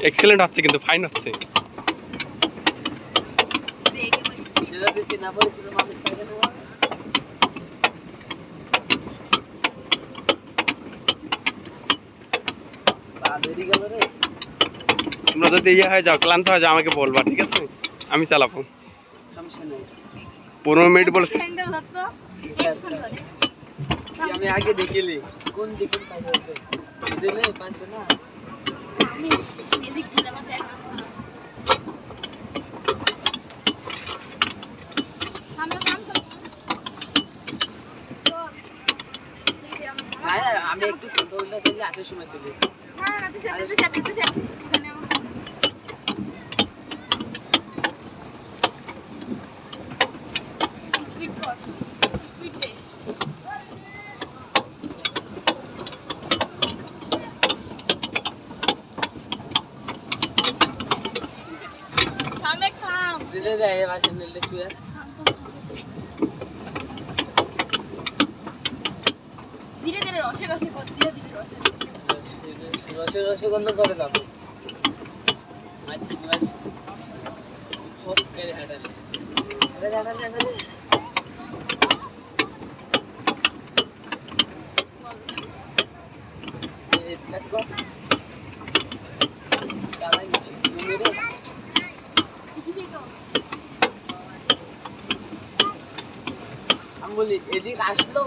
Excellent হচ্ছে, কিন্তু fine হচ্ছে। তোমরা যদি ইয়ে হয়ে যাও, ক্লান্ত হয়ে যাও, আমাকে বলবা, ঠিক আছে? আমি চালাবো, সমস্যা নেই। 15 মিনিট বলছি। আমি আগে দেখিলি কোন দিকে পাইবে দিলে পাইছে না। আমি এদিক দিয়ে আমার দেখা আমরা কাম করব। আমি একটু কন্ট্রোলটা করলে আসার সময় তুলি। না না তুই সাথে এখানে স্পিড কর, স্পিড দে। দিলে দে এই বাসে নিলে তুই আর ধীরে ধীরে রসে রসে কর, ধীরে ধীরে রসে রসে রসে গন্ধ করে দাও। মাইতিস নিবাস খুব করে হাঁটালে হাঁটালে এই দেখো চালাই নিচ্ছি তুমি রে শিখি তো। আমি বলি এদিক আসলো